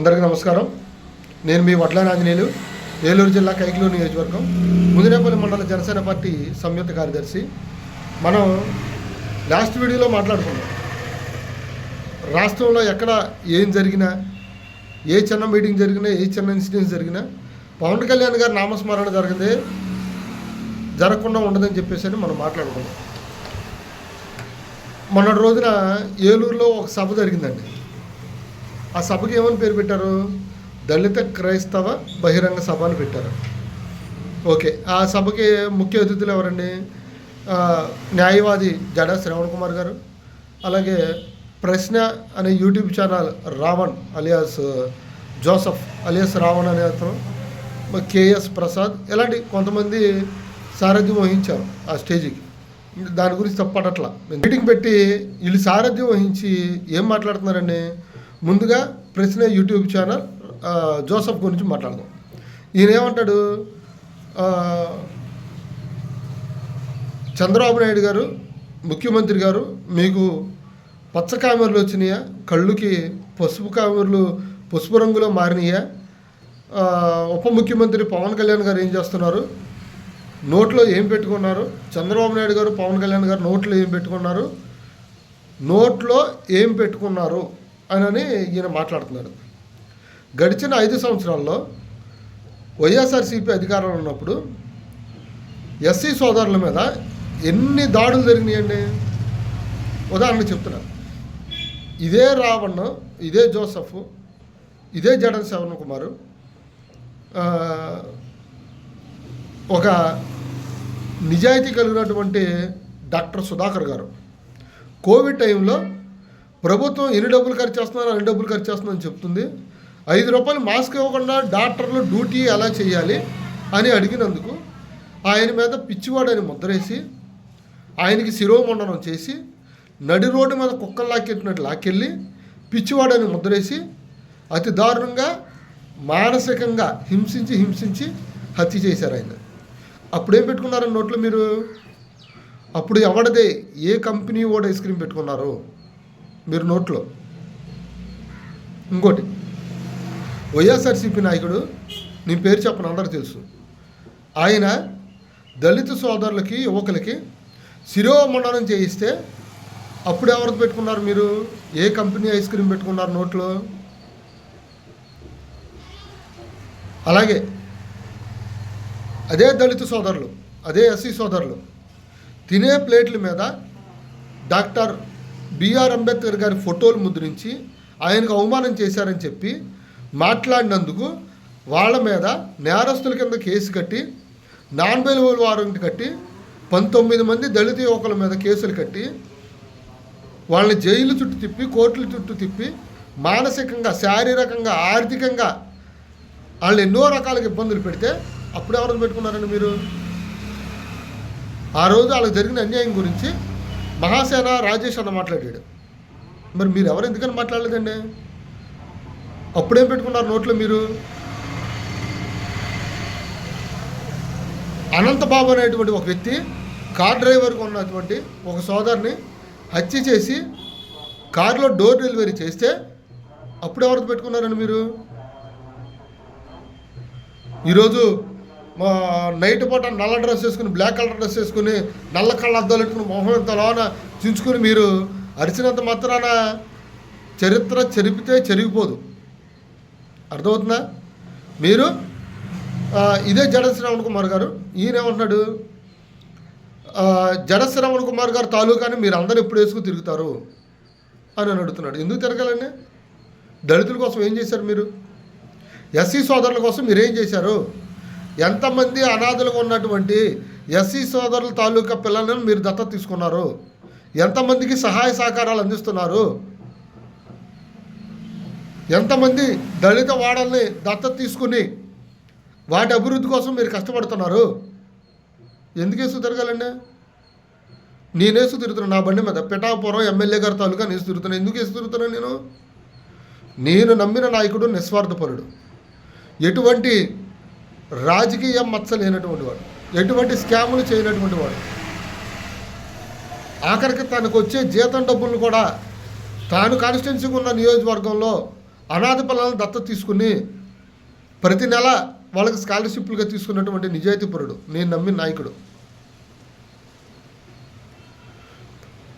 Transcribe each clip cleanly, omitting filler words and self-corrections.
అందరికీ నమస్కారం. నేను మీ వడ్లాని ఆంజనేయులు, ఏలూరు జిల్లా కైకలూరు నియోజకవర్గం, ముదినేపల్లి మండల జనసేన పార్టీ సంయుక్త కార్యదర్శి. మనం లాస్ట్ వీడియోలో మాట్లాడుకున్నాం, రాష్ట్రంలో ఎక్కడ ఏం జరిగినా, ఏ చిన్న మీటింగ్ జరిగినా, ఏ చిన్న ఇన్సిడెంట్స్ జరిగినా పవన్ కళ్యాణ్ గారి నామస్మరణ జరగకుండా ఉండదని చెప్పేసి మనం మాట్లాడుకున్నాం. మొన్నటి రోజున ఏలూరులో ఒక సభ జరిగిందండి. ఆ సభకి ఏమని పేరు పెట్టారు? దళిత క్రైస్తవ బహిరంగ సభ అని పెట్టారు. ఓకే, ఆ సభకి ముఖ్య అతిథులు ఎవరండి? న్యాయవాది జడా శ్రవణ్ కుమార్ గారు, అలాగే ప్రశ్న అనే YouTube channel Ravan alias Joseph alias Ravan అనే అతను, కేఎస్ ప్రసాద్, ఇలాంటి కొంతమంది సారథ్యం వహించారు ఆ స్టేజ్కి. దాని గురించి తప్పట్లా మీటింగ్ పెట్టి వీళ్ళు సారథ్యం వహించి ఏం మాట్లాడుతున్నారండి? ముందుగా ప్రశ్న యూట్యూబ్ ఛానల్ జోసఫ్ గురించి మాట్లాడదాం. ఈయన ఏమంటాడు? చంద్రబాబు నాయుడు గారు, ముఖ్యమంత్రి గారు, మీకు పచ్చ కామెర్లు వచ్చినాయా? కళ్ళుకి పసుపు రంగులో మారినాయా? ఉప ముఖ్యమంత్రి పవన్ కళ్యాణ్ గారు ఏం చేస్తున్నారు? నోట్లో ఏం పెట్టుకున్నారు? చంద్రబాబు నాయుడు గారు, పవన్ కళ్యాణ్ గారు నోట్లో ఏం పెట్టుకున్నారు? నోట్లో ఏం పెట్టుకున్నారు అని ఈయన మాట్లాడుతున్నాడు. గడిచిన 5 సంవత్సరాల్లో వైఎస్ఆర్సీపీ అధికారంలో ఉన్నప్పుడు ఎస్సీ సోదరుల మీద ఎన్ని దాడులు జరిగినాయండి? ఉదాహరణకు చెప్తున్నాను. ఇదే రావణ్, ఇదే జోసఫ్, ఇదే జడన్ శ్రవణ్ కుమారు, ఒక నిజాయితీ కలిగినటువంటి డాక్టర్ సుధాకర్ గారు కోవిడ్ టైంలో ప్రభుత్వం ఎన్ని డబ్బులు ఖర్చు చేస్తున్నారు, అన్ని డబ్బులు ఖర్చు చేస్తుందని చెప్తుంది. 5 రూపాయలు మాస్క్ ఇవ్వకుండా డాక్టర్లు డ్యూటీ ఎలా చేయాలి అని అడిగినందుకు ఆయన మీద పిచ్చివాడని ముద్రేసి, ఆయనకి శిరోమండనం చేసి, నడి రోడ్డు మీద కుక్కలు లాక్కెట్టినట్టు లాక్కెళ్ళి పిచ్చివాడని ముద్రేసి అతి దారుణంగా మానసికంగా హింసించి హత్య చేశారు ఆయన. అప్పుడేం పెట్టుకున్నారని నోట్లో మీరు? అప్పుడు ఎవడదే, ఏ కంపెనీ ఓడి ఐస్ క్రీమ్ పెట్టుకున్నారు మీరు నోట్లో? ఇంకోటి, వైఎస్ఆర్సీపీ నాయకుడు, నేను పేరు చెప్పను, అందరూ తెలుసు, ఆయన దళిత సోదరులకి, యువకులకి శిరోమండనం చేయిస్తే అప్పుడు ఎవరికి పెట్టుకున్నారు మీరు? ఏ కంపెనీ ఐస్ క్రీమ్ పెట్టుకున్నారు నోట్లో? అలాగే అదే దళిత సోదరులు, అదే ఎస్సీ సోదరులు తినే ప్లేట్ల మీద డాక్టర్ బిఆర్ అంబేద్కర్ గారి ఫోటోలు ముద్రించి ఆయనకు అవమానం చేశారని చెప్పి మాట్లాడినందుకు వాళ్ళ మీద నేరస్తుల కింద కేసు కట్టి, నాన్ బెయిలబుల్ వారెంట్ కట్టి, 19 మంది దళిత యువకుల మీద కేసులు కట్టి, వాళ్ళని జైలు చుట్టూ తిప్పి, కోర్టుల చుట్టూ తిప్పి, మానసికంగా, శారీరకంగా, ఆర్థికంగా వాళ్ళు ఎన్నో రకాలుగా ఇబ్బందులు పెడితే అప్పుడు ఎవరు పెట్టుకున్నారండి మీరు? ఆ రోజు వాళ్ళకి జరిగిన అన్యాయం గురించి మహాసేన రాజేష్ అన్న మాట్లాడాడు. మరి మీరు ఎవరు ఎందుకని మాట్లాడలేదండి? అప్పుడేం పెట్టుకున్నారు నోట్లో మీరు? అనంతబాబు అనేటువంటి ఒక వ్యక్తి కార్ డ్రైవర్గా ఉన్నటువంటి ఒక సోదరుని హత్య చేసి కారులో డోర్ డెలివరీ చేస్తే అప్పుడు ఎవరితో పెట్టుకున్నారండి మీరు? ఈరోజు నైట్ పూట నల్ల డ్రెస్ వేసుకుని, బ్లాక్ కలర్ డ్రెస్ వేసుకుని, నల్ల కళ్ళ అద్దాలు పెట్టుకుని, మొహం ఎంత లోన చించుకుని మీరు అరిచినంత మాత్రాన చరిత్ర చెరిపితే చెరిగిపోదు. అర్థమవుతుందా? మీరు ఇదే జడ శ్రవణ్ కుమార్ గారు, ఈయన ఏమంటున్నాడు? జడ శ్రవణ్ కుమార్ గారు తాలూకాని మీరు అందరూ ఎప్పుడు వేసుకుని తిరుగుతారు అని అడుగుతున్నాడు. ఎందుకు తిరగాలండి? దళితుల కోసం ఏం చేశారు మీరు? ఎస్సీ సోదరుల కోసం మీరేం చేశారు? ఎంతమంది అనాథలుగా ఉన్నటువంటి ఎస్సీ సోదరుల తాలూకా పిల్లలను మీరు దత్తత తీసుకున్నారు? ఎంతమందికి సహాయ సహకారాలు అందిస్తున్నారు? ఎంతమంది దళిత వాడల్ని దత్తత తీసుకుని వాటి అభివృద్ధి కోసం మీరు కష్టపడుతున్నారు? ఎందుకు వేసు తిరగాలండి? నేనేసు తిరుగుతున్నాను నా బండి మీద, పిఠాపురం ఎమ్మెల్యే గారి తాలూకా నేసు తిరుగుతున్నాను. ఎందుకు వేసు తిరుగుతున్నాను? నేను నమ్మిన నాయకుడు నిస్వార్థపరుడు, ఎటువంటి రాజకీయ మచ్చ లేనటువంటి వాడు, ఎటువంటి స్కాములు చేయనటువంటి వాడు, ఆఖరికి తనకు వచ్చే జీతం డబ్బులను కూడా తాను కాన్స్టిట్యున్సీగా ఉన్న నియోజకవర్గంలో అనాథ పిల్లలను దత్తత తీసుకుని ప్రతి నెల వాళ్ళకి స్కాలర్షిప్లుగా తీసుకున్నటువంటి నిజాయితీపరుడు, నేను నమ్మిన నాయకుడు.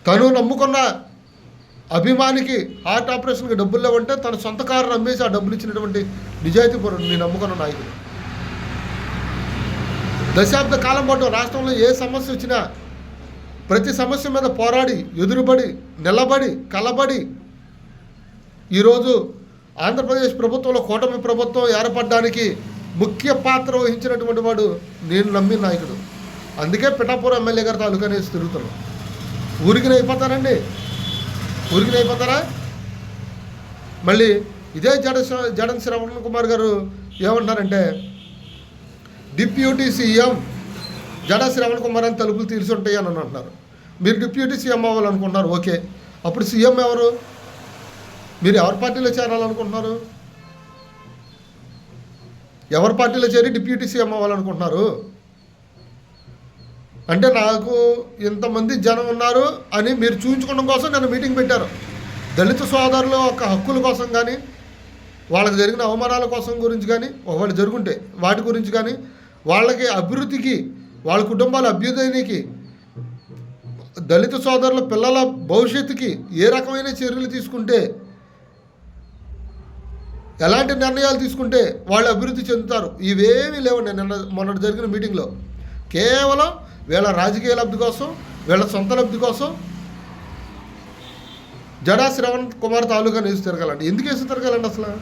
తను నమ్ముకున్న అభిమానికి హార్ట్ ఆపరేషన్కి డబ్బులు లేవంటే తన సొంత కారును అమ్మేసి ఆ డబ్బులు ఇచ్చినటువంటి నిజాయితీపరుడు, నేను నమ్ముకున్న నాయకుడు. దశాబ్ద కాలం పాటు రాష్ట్రంలో ఏ సమస్య వచ్చినా ప్రతి సమస్య మీద పోరాడి, ఎదురుబడి, నిలబడి, కలబడి ఈరోజు ఆంధ్రప్రదేశ్ ప్రభుత్వంలో కూటమి ప్రభుత్వం ఏర్పడడానికి ముఖ్య పాత్ర వహించినటువంటి వాడు నేను నమ్మిన నాయకుడు. అందుకే పిఠాపురం ఎమ్మెల్యే గారి తాలూకానేసి తిరుగుతున్నాం. ఊరికి అయిపోతారండి, ఊరికి అయిపోతారా? మళ్ళీ ఇదే జగన్ శ్రవణ్ కుమార్ గారు ఏమంటున్నారంటే, డిప్యూటీ సీఎం జడ శ్రవణ్ కుమార్ అని తలుపులు తీర్చి ఉంటాయి అని అంటున్నారు. మీరు డిప్యూటీ సీఎం అవ్వాలనుకుంటున్నారు, ఓకే. అప్పుడు సీఎం ఎవరు? మీరు ఎవరి పార్టీలో చేరాలనుకుంటున్నారు? ఎవరి పార్టీలో చేరి డిప్యూటీ సీఎం అవ్వాలనుకుంటున్నారు? అంటే నాకు ఇంతమంది జనం ఉన్నారు అని మీరు చూపించుకోవడం కోసం నన్ను మీటింగ్ పెట్టారు. దళిత సోదరుల యొక్క హక్కుల కోసం కానీ, వాళ్ళకి జరిగిన అవమానాల కోసం గురించి కానీ, వాళ్ళు జరుగుంటే వాటి గురించి కానీ, వాళ్ళకి అభివృద్ధికి, వాళ్ళ కుటుంబాల అభ్యుదయానికి, దళిత సోదరుల పిల్లల భవిష్యత్తుకి ఏ రకమైన చర్యలు తీసుకుంటే, ఎలాంటి నిర్ణయాలు తీసుకుంటే వాళ్ళు అభివృద్ధి చెందుతారు, ఇవేమీ లేవండి. మొన్నటి జరిగిన మీటింగ్లో కేవలం వీళ్ళ రాజకీయ లబ్ధి కోసం, వీళ్ళ సొంత లబ్ధి కోసం జడా శ్రవణ్ కుమార్ తాలూకాని వేసు తిరగాలండి. ఎందుకు వేసు తిరగాలండి? అసలు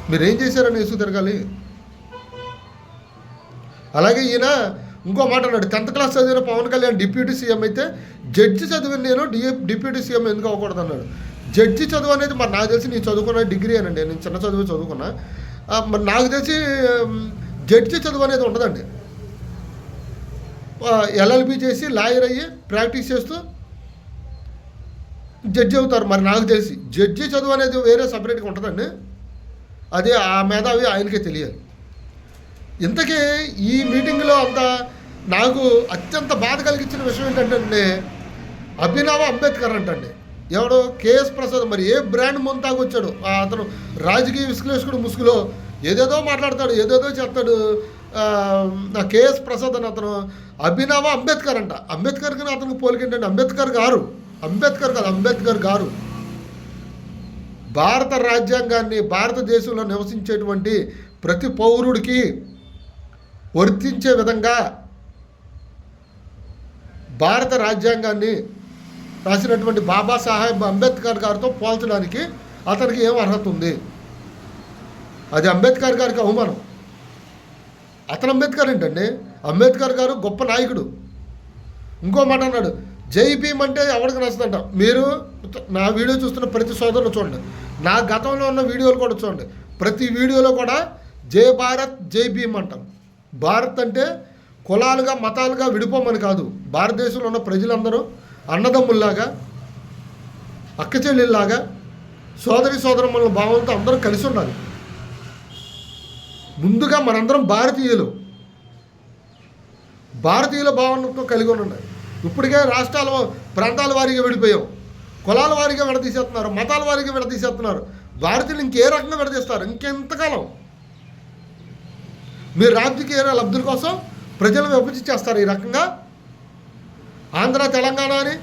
మీరేం చేశారని వేసు తిరగాలి? అలాగే ఈయన ఇంకో మాట అన్నాడు, 10th క్లాస్ చదివిన పవన్ కళ్యాణ్ డిప్యూటీ సీఎం అయితే జడ్జి చదివిన నేను డిప్యూటీ సీఎం ఎందుకు అవ్వకూడదు అన్నాడు. జడ్జి చదువు అనేది మరి నాకు తెలిసి నేను చదువుకున్న డిగ్రీ అనండి, నేను చిన్న చదువు చదువుకున్నా. మరి నాకు తెలిసి జడ్జి చదువు అనేది ఉండదండి. ఎల్ఎల్బి చేసి లాయర్ అయ్యి ప్రాక్టీస్ చేస్తూ జడ్జి అవుతారు. మరి నాకు తెలిసి జడ్జి చదువు అనేది వేరే సపరేట్గా ఉంటుందండి. అదే ఆ మేధావి ఆయనకే తెలియాలి. ఇంతకీ ఈ మీటింగ్లో అంతా నాకు అత్యంత బాధ కలిగించిన విషయం ఏంటంటే, అభినవ్ అంబేద్కర్ అంటండి. ఎవడో కేఎస్ ప్రసాద్, మరి ఏ బ్రాండ్ ముందు తాగొచ్చాడు అతను, రాజకీయ విశ్లేషకుడు ముసుగులో ఏదేదో మాట్లాడతాడు, ఏదేదో చేస్తాడు. కేఎస్ ప్రసాద్ అని అతను అభినవ్ అంబేద్కర్ అంట. అంబేద్కర్కి అతనికి పోలికేంటంటే అంబేద్కర్ గారు భారత రాజ్యాంగాన్ని, భారతదేశంలో నివసించేటువంటి ప్రతి పౌరుడికి వర్తించే విధంగా భారత రాజ్యాంగాన్ని రాసినటువంటి బాబాసాహెబ్ అంబేద్కర్ గారితో పోల్చడానికి అతనికి ఏం అర్హత ఉంది? అది అంబేద్కర్ గారికి అవమానం. అతను అంబేద్కర్ ఏంటండి? అంబేద్కర్ గారు గొప్ప నాయకుడు. ఇంకో మాట అన్నాడు, జై భీమ్ అంటే ఎవరికి నచ్చదంట. మీరు నా వీడియో చూస్తున్న ప్రతి సోదరులు చూడండి, నా గతంలో ఉన్న వీడియోలు కూడా చూడండి. ప్రతి వీడియోలో కూడా జై భారత్, జై భీమ్ అంటాం. భారత్ అంటే కులాలుగా, మతాలుగా విడిపోమని కాదు. భారతదేశంలో ఉన్న ప్రజలందరూ అన్నదమ్ముల్లాగా, అక్కచెల్లెల్లాగా, సోదరి సోదరమ్మల భావంతో అందరూ కలిసి ఉండాలి. ముందుగా మనందరం భారతీయుల భావనతో కలిగి ఉండాలి. ఇప్పటికే రాష్ట్రాల, ప్రాంతాల వారీగా విడిపోయాం, కులాల వారీగా విడదీసేస్తున్నారు, మతాల వారీగా విడదీసేస్తున్నారు. భారతీయులు ఇంకే రకంగా విడదీస్తారు? ఇంకెంతకాలం? మీరు రాజకీయ లబ్ధుల కోసం ప్రజలను విభజించేస్తారు ఈ రకంగా. ఆంధ్ర, తెలంగాణ అని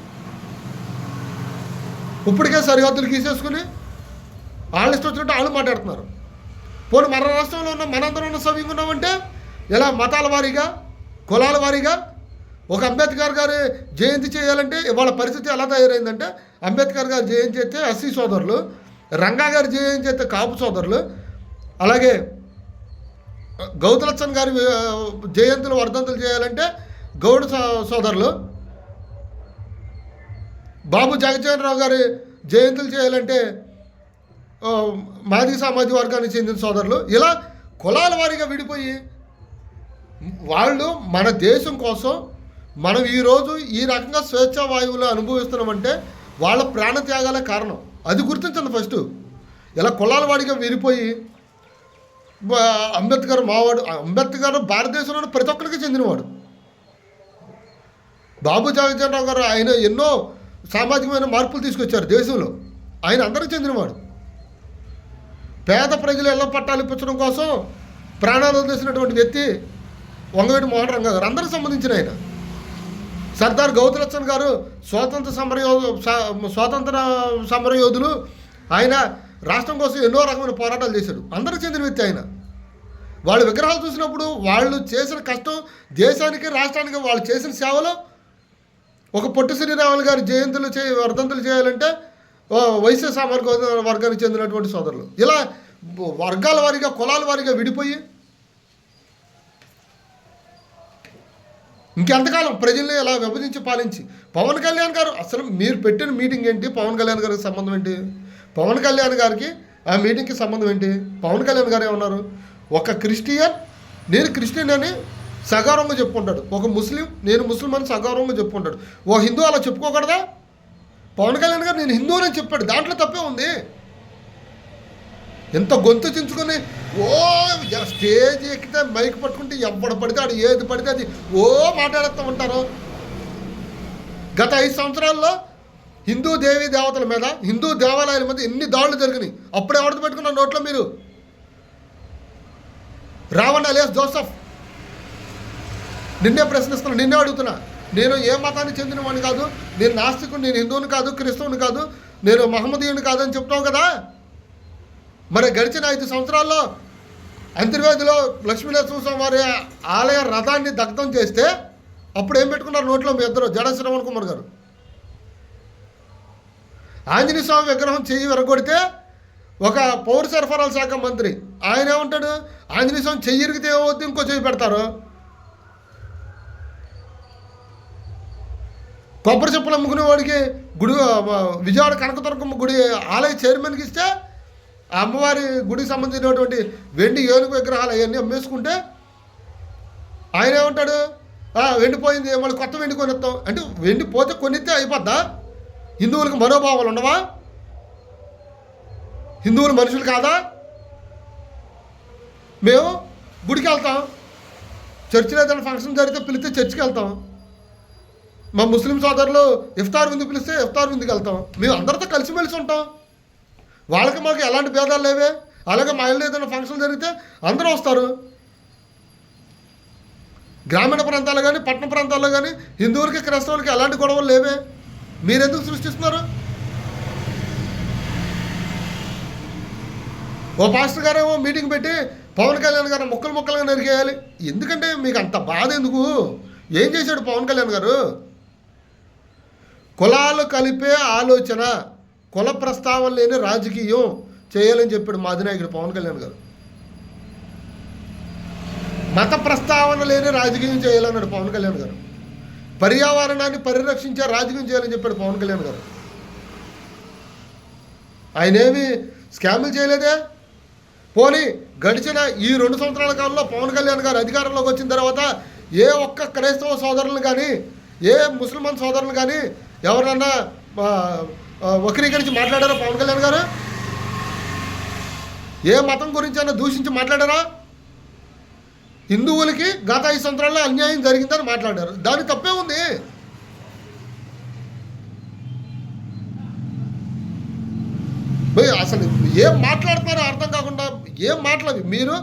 ఇప్పటికే సరిహద్దులు గీసేసుకుని వాళ్ళు ఇష్టం వచ్చినట్టు వాళ్ళు మాట్లాడుతున్నారు. పోనీ మన రాష్ట్రంలో ఉన్న మనందరం ఉన్న సవ్యంగా ఉన్నామంటే ఇలా మతాల వారీగా, కులాల వారీగా ఒక అంబేద్కర్ గారి జయంతి చేయాలంటే ఇవాళ పరిస్థితి ఎలా తయారైందంటే, అంబేద్కర్ గారి జయంతి చేస్తే ఎస్సీ సోదరులు, రంగా గారి జయంతి చేస్తే కాపు సోదరులు, అలాగే గౌతలచ్చన్ గారి జయంతులు, వర్ధంతులు చేయాలంటే గౌడ సోదరులు, బాబు జగజ్జీవనరావు గారి జయంతులు చేయాలంటే మాదిగ సామాజిక వర్గానికి చెందిన సోదరులు, ఇలా కులాల వారీగా విడిపోయి వాళ్ళు మన దేశం కోసం మనం ఈరోజు ఈ రకంగా స్వేచ్ఛా వాయువులు అనుభవిస్తున్నామంటే వాళ్ళ ప్రాణత్యాగాలే కారణం. అది గుర్తించండి ఫస్ట్. ఇలా కులాల వాడిగా విడిపోయి అంబేద్కర్ మావాడు, అంబేద్కర్ భారతదేశంలో ప్రతి ఒక్కరికి చెందినవాడు. బాబు జగజ్జీవనరావు గారు ఆయన ఎన్నో సామాజికమైన మార్పులు తీసుకొచ్చారు దేశంలో, ఆయన అందరికీ చెందినవాడు. పేద ప్రజలు ఇళ్ల పట్టాలు ఇప్పించడం కోసం ప్రాణాలు వదిలేసినటువంటి వ్యక్తి వంగవీటి మోహన్ రంగా గారు, అందరికి సంబంధించిన ఆయన. సర్దార్ గౌతులచ్చన్ గారు స్వాతంత్ర సమర యోధులు. ఆయన రాష్ట్రం కోసం ఎన్నో రకమైన పోరాటాలు చేశాడు. అందరికి చెందిన వ్యక్తి ఆయన. వాళ్ళ విగ్రహాలు చూసినప్పుడు వాళ్ళు చేసిన కష్టం, దేశానికి రాష్ట్రానికి వాళ్ళు చేసిన సేవలు, ఒక పొట్టి శ్రీరాములు గారి జయంతులు వర్ధంతులు చేయాలంటే వైశ్య సామాజిక వర్గానికి చెందినటువంటి సోదరులు, ఇలా వర్గాల వారీగా కులాల వారీగా విడిపోయి ఇంకెంతకాలం ప్రజల్ని ఇలా విభజించి పాలించి పవన్ కళ్యాణ్ గారు, అసలు మీరు పెట్టిన మీటింగ్ ఏంటి? పవన్ కళ్యాణ్ గారికి సంబంధం ఏంటి? పవన్ కళ్యాణ్ గారికి ఆ మీటింగ్కి సంబంధం ఏంటి? పవన్ కళ్యాణ్ గారు ఏమన్నారు? ఒక క్రిస్టియన్, నేను క్రిస్టియన్ అని సగౌరవంగా చెప్పుకుంటాడు. ఒక ముస్లిం, నేను ముస్లిం అని సగౌరవంగా చెప్పుకుంటాడు. ఓ హిందూ అలా చెప్పుకోకూడదా? పవన్ కళ్యాణ్ గారు నేను హిందూ అని చెప్పాడు, దాంట్లో తప్పే ఉంది. ఎంత గొంతు చించుకొని ఓ స్టేజ్ ఎక్కితే మైక్ పట్టుకుంటే ఎవడ పడితే అది ఏది పడితే అది ఓ మాట్లాడుతూ ఉంటారు. గత 5 సంవత్సరాల్లో హిందూ దేవీ దేవతల మీద, హిందూ దేవాలయాల మీద ఎన్ని దాడులు జరిగినాయి. అప్పుడు ఎవరిది పెట్టుకున్న నోట్లో మీరు? Ravan alias Joseph. నిన్నే ప్రశ్నిస్తున్నా, నిన్నే అడుగుతున్నా. నేను ఏ మతానికి చెందినవాడిని కాదు, నేను నాస్తికుని, నేను హిందువుని కాదు, క్రిస్తవుని కాదు, నేను మహమ్మదీయుని కాదని చెప్తావు కదా. మరి గడిచిన 5 సంవత్సరాల్లో అంతర్వేదిలో లక్ష్మీనరసింహస్వామి వారి ఆలయ రథాన్ని దగ్ధం చేస్తే అప్పుడు ఏం పెట్టుకున్నారు నోట్లో మీ ఇద్దరు? జడ శ్రవణ్ కుమార్ గారు. ఆంజనేయ స్వామి విగ్రహం చెయ్యి విరగొడితే ఒక పౌర సరఫరాల శాఖ మంత్రి ఆయన ఏమంటాడు? ఆంజనేయ స్వామి చెయ్యి ఇరిగితే ఏమవుద్ది, ఇంకో చెయ్యి పెడతారు. కొబ్బరి చెప్పులు అమ్ముకునే వాడికి గుడి, విజయవాడ కనకదుర్గమ్మ గుడి ఆలయ చైర్మన్కి ఇస్తే ఆ అమ్మవారి గుడికి సంబంధించినటువంటి వెండి ఏనుగు విగ్రహాలు అవన్నీ అమ్మేసుకుంటే ఆయన ఏమంటాడు? వెండిపోయింది, మళ్ళీ కొత్త వెండి కొనిస్తాం అంటే. వెండి పోతే కొనిస్తే అయిపోద్దా? హిందువులకు మనోభావాలు ఉండవా? హిందువులు మనుషులు కాదా? మేము గుడికి వెళ్తాం, చర్చిలో ఏదైనా ఫంక్షన్ జరిగితే పిలిస్తే చర్చికి వెళ్తాం. మా ముస్లిం సోదరులు ఇఫ్తార్ విందు పిలిస్తే ఇఫ్తార్ విందుకి వెళ్తాం. మేము అందరితో కలిసిమెలిసి ఉంటాం. వాళ్ళకి మాకు ఎలాంటి భేదాలు లేవే. అలాగే మా ఇల్లు ఏదైనా ఫంక్షన్ జరిగితే అందరూ వస్తారు. గ్రామీణ ప్రాంతాల్లో కానీ పట్టణ ప్రాంతాల్లో కానీ హిందువులకి క్రైస్తవులకి ఎలాంటి గొడవలు లేవే. మీరెందుకు సృష్టిస్తున్నారు? ఓ పాస్టర్ గారేమో మీటింగ్ పెట్టి పవన్ కళ్యాణ్ గారు ముక్కలుగా నరికేయాలి. ఎందుకంటే మీకు అంత బాధ ఎందుకు? ఏం చేశాడు పవన్ కళ్యాణ్ గారు? కులాలు కలిపే ఆలోచన, కుల ప్రస్తావన లేని రాజకీయం చేయాలని చెప్పాడు మా అధినాయకుడు పవన్ కళ్యాణ్ గారు. మత ప్రస్తావన లేని రాజకీయం చేయాలన్నాడు పవన్ కళ్యాణ్ గారు. పర్యావరణాన్ని పరిరక్షించే రాజకీయం చేయాలని చెప్పాడు పవన్ కళ్యాణ్ గారు. ఆయనేమి స్కాములు చేయలేదే. పోనీ గడిచిన ఈ 2 సంవత్సరాల కాలంలో పవన్ కళ్యాణ్ గారు అధికారంలోకి వచ్చిన తర్వాత ఏ ఒక్క క్రైస్తవ సోదరులను కానీ, ఏ ముస్లిమాన్ సోదరులను కానీ ఎవరన్నా వక్రీకరించి మాట్లాడారా పవన్ కళ్యాణ్ గారు? ఏ మతం గురించి అయినా దూషించి మాట్లాడారా? హిందువులకి గత 5 సంవత్సరాల్లో అన్యాయం జరిగిందని మాట్లాడారు. దాని తప్పే ఉంది. అసలు ఏం మాట్లాడుతున్నారో అర్థం కాకుండా ఏం మాట్లాడి మీరు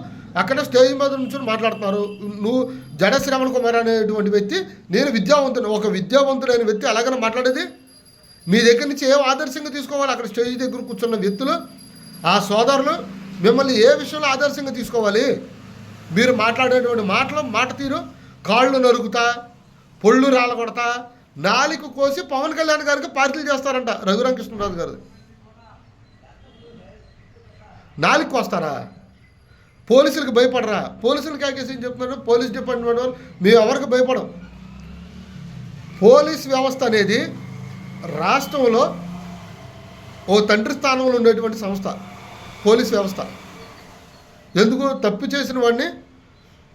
అక్కడ స్టేజ్ మీద నుంచి మాట్లాడుతున్నారు. నువ్వు జడ శ్రవణ్ కుమార్ అనేటువంటి వ్యక్తి, నేను విద్యావంతుడు, ఒక విద్యావంతుడైన వ్యక్తి అలాగనే మాట్లాడేది? మీ దగ్గర నుంచి ఏం ఆదర్శంగా తీసుకోవాలి? అక్కడ స్టేజ్ దగ్గర కూర్చున్న వ్యక్తులు, ఆ సోదరులు మిమ్మల్ని ఏ విషయంలో ఆదర్శంగా తీసుకోవాలి? మీరు మాట్లాడేటువంటి మాట తీరు, కాళ్ళు నరుగుతా, పొళ్ళు రాలగొడతా, నాలిక కోసి పవన్ కళ్యాణ్ గారికి పార్టీలు చేస్తారంట రఘురామకృష్ణరాజు గారు. నాలికి వస్తారా? పోలీసులకు భయపడరా? పోలీసులు కాకేసి ఏం చెప్తున్నారు? పోలీస్ డిపార్ట్మెంట్ వాళ్ళు మేము ఎవరికి భయపడం. పోలీస్ వ్యవస్థ అనేది రాష్ట్రంలో ఓ తండ్రి స్థానంలో ఉండేటువంటి సంస్థ పోలీస్ వ్యవస్థ. ఎందుకు? తప్పు చేసిన వాడిని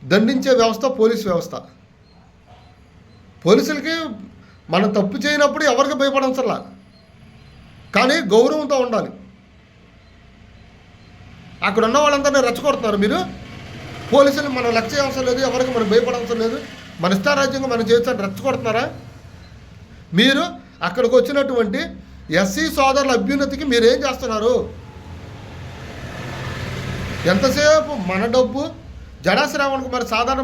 దండించే వ్యవస్థ పోలీస్ వ్యవస్థ. పోలీసులకి మనం తప్పు చేయనప్పుడు ఎవరికి భయపడవసరలా, కానీ గౌరవంతో ఉండాలి. అక్కడ ఉన్న వాళ్ళందరినీ రెచ్చగొడుతున్నారు మీరు. పోలీసులు మనం లక్ష్య అవసరం లేదు, ఎవరికి మనం భయపడవసరం లేదు, మన ఇష్టారాజ్యంగా మనం చేస్తాను రెచ్చగొడుతున్నారా? మీరు అక్కడికి వచ్చినటువంటి ఎస్సీ సోదరుల అభ్యున్నతికి మీరేం చేస్తున్నారు? ఎంతసేపు మన డబ్బు. జడా శ్రావణ్ కుమార్ సాధారణ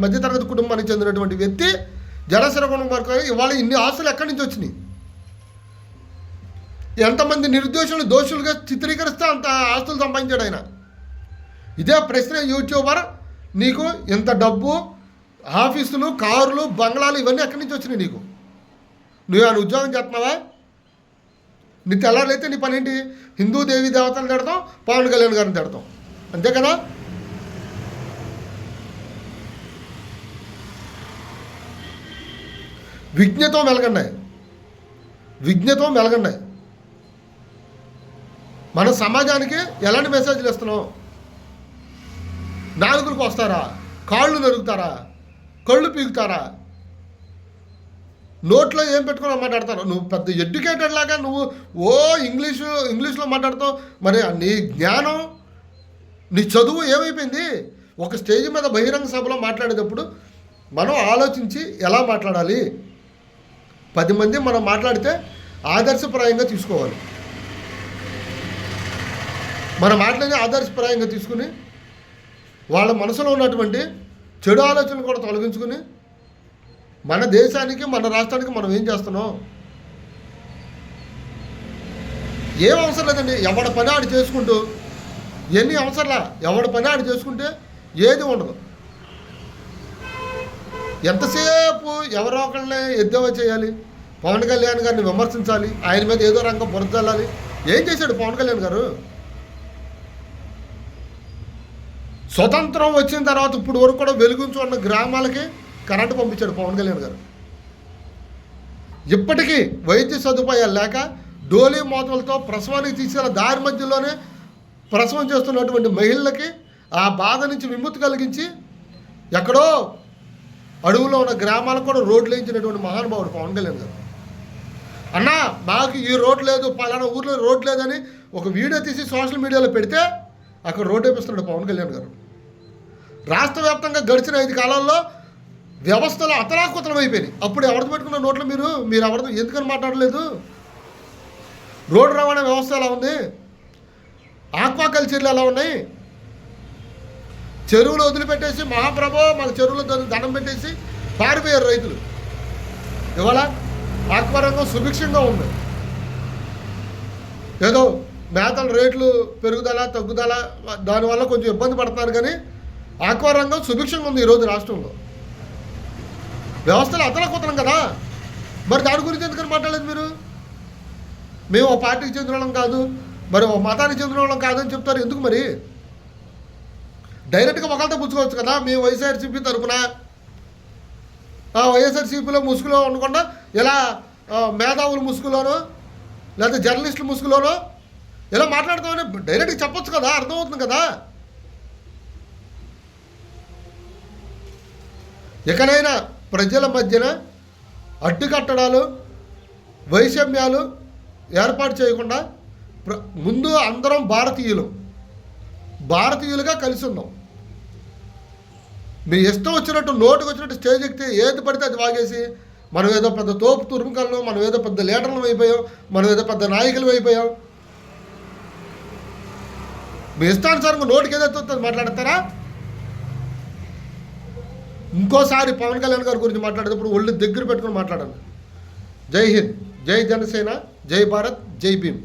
మధ్యతరగతి కుటుంబానికి చెందినటువంటి వ్యక్తి. జడా శ్రావణ్ కుమార్ ఇవాళ ఇన్ని ఆస్తులు ఎక్కడి నుంచి వచ్చినాయి? ఎంతమంది నిర్దోషులు దోషులుగా చిత్రీకరిస్తే అంత ఆస్తులు సంపాదించాడు ఆయన. ఇదే ప్రశ్న యూట్యూబర్, నీకు ఇంత డబ్బు, ఆఫీసులు, కార్లు, బంగ్లాలు ఇవన్నీ ఎక్కడి నుంచి వచ్చినాయి నీకు? నువ్వు ఆయన ఉద్యోగం చేస్తున్నావా? నీ తెల్లారైతే నీ పని ఏంటి? హిందూ దేవీ దేవతలు తిడతాం, పవన్ కళ్యాణ్ గారిని తిడతాం, అంతే కదా? విజ్ఞతో మెలగండి. మన సమాజానికి ఎలాంటి మెసేజ్లు ఇస్తున్నాం? నాలుగులకు వస్తారా? కాళ్ళు నరుగుతారా? కళ్ళు పీకుతారా? నోట్లో ఏం పెట్టుకుని మాట్లాడతారు? నువ్వు పెద్ద ఎడ్యుకేటెడ్ లాగా నువ్వు ఇంగ్లీష్లో మాట్లాడతావు. మరి నీ జ్ఞానం, నీ చదువు ఏమైపోయింది? ఒక స్టేజ్ మీద బహిరంగ సభలో మాట్లాడేటప్పుడు మనం ఆలోచించి ఎలా మాట్లాడాలి. 10 మంది మనం మాట్లాడితే ఆదర్శప్రాయంగా తీసుకోవాలి. మన మాటలని ఆదర్శప్రాయంగా తీసుకుని వాళ్ళ మనసులో ఉన్నటువంటి చెడు ఆలోచనలు కూడా తొలగించుకుని మన దేశానికి, మన రాష్ట్రానికి మనం ఏం చేస్తున్నాం? ఏం అవసరం లేదండి. ఎవడి పని ఆడు చేసుకుంటూ, ఎన్ని అవసరంలా, ఎవడి పని ఆడు చేసుకుంటే ఏది ఉండదు. ఎంతసేపు ఎవరో ఒకళ్ళని ఎద్దేవా చేయాలి, పవన్ కళ్యాణ్ గారిని విమర్శించాలి, ఆయన మీద ఏదో రంగం బురదల్లాలి. ఏం చేశాడు పవన్ కళ్యాణ్ గారు? స్వతంత్రం వచ్చిన తర్వాత ఇప్పుడు వరకు కూడా వెలుగుంచు ఉన్న గ్రామాలకి కరెంటు పంపించాడు పవన్ కళ్యాణ్ గారు. ఇప్పటికీ వైద్య సదుపాయాలు లేక డోలీ మోతలతో ప్రసవానికి తీసుకెళ్ళిన దారి మధ్యలోనే ప్రసవం చేస్తున్నటువంటి మహిళలకి ఆ బాధ నుంచి విముక్తి కలిగించి ఎక్కడో అడవులో ఉన్న గ్రామాలకు కూడా రోడ్లు వేయించినటువంటి మహానుభావుడు పవన్ కళ్యాణ్ గారు. అన్నా మాకు ఈ రోడ్ లేదు, పలానా ఊర్లో రోడ్ లేదని ఒక వీడియో తీసి సోషల్ మీడియాలో పెడితే అక్కడ రోడ్ వేపిస్తున్నాడు పవన్ కళ్యాణ్ గారు. రాష్ట్ర వ్యాప్తంగా గడిచిన 5 కాలాల్లో వ్యవస్థలు అతలాకుతలం అయిపోయినాయి. అప్పుడు ఎవరితో పెట్టుకున్న నోట్లో మీరు ఎవరితో ఎందుకని మాట్లాడలేదు? రోడ్డు రవాణా వ్యవస్థ ఎలా ఉంది? ఆక్వాకల్చర్లు ఎలా ఉన్నాయి? చెరువులు వదిలిపెట్టేసి మహాప్రభో మాకు చెరువులో దండం పెట్టేసి పారిపోయారు రైతులు. ఇవాళ ఆక్వారంగం సుభిక్షంగా ఉంది. ఏదో మేతల రేట్లు పెరుగుదల తగ్గుదల దానివల్ల కొంచెం ఇబ్బంది పడుతున్నారు, కానీ ఆక్వారంగం సుభిక్షంగా ఉంది ఈరోజు రాష్ట్రంలో. వ్యవస్థలు అతలకుతలం కదా. మరి దాని గురించి ఎందుకని మాట్లాడలేదు మీరు? మేము ఒక పార్టీకి చెందిన వాళ్ళం కాదు, మరి ఒక మతానికి చెందిన వాళ్ళం కాదని చెప్తారు ఎందుకు? మరి డైరెక్ట్గా ఒకళ్ళతో పుచ్చుకోవచ్చు కదా. మేము వైఎస్ఆర్సీపీ తరఫున, వైఎస్ఆర్సీపీలో ముసుగులో ఉండకుండా ఇలా మేధావుల ముసుగులోనో లేదా జర్నలిస్టుల ముసుగులోనో ఇలా మాట్లాడతామని డైరెక్ట్గా చెప్పొచ్చు కదా, అర్థమవుతుంది కదా. ఎక్కడైనా ప్రజల మధ్యన అడ్డుకట్టడాలు, వైషమ్యాలు ఏర్పాటు చేయకుండా ముందు అందరం భారతీయులుగా కలిసి ఉన్నాం. మీ ఇష్టం వచ్చినట్టు నోటుకు వచ్చినట్టు స్టేజ్ ఎక్కితే ఏది పడితే అది వాగేసి మనం ఏదో పెద్ద తోపు తురుముకలను, మనం ఏదో పెద్ద లీడర్లు అయిపోయాం, మనం ఏదో పెద్ద నాయకులు అయిపోయాం. మీ ఇష్టానుసారంగా నోటికి ఏదైతే మాట్లాడతారా? ఇంకోసారి పవన్ కళ్యాణ్ గారి గురించి మాట్లాడేటప్పుడు ఒళ్ళు దగ్గర పెట్టుకుని మాట్లాడండి. జై హింద్, జై జనసేన, జై భారత్, జై భీమ్.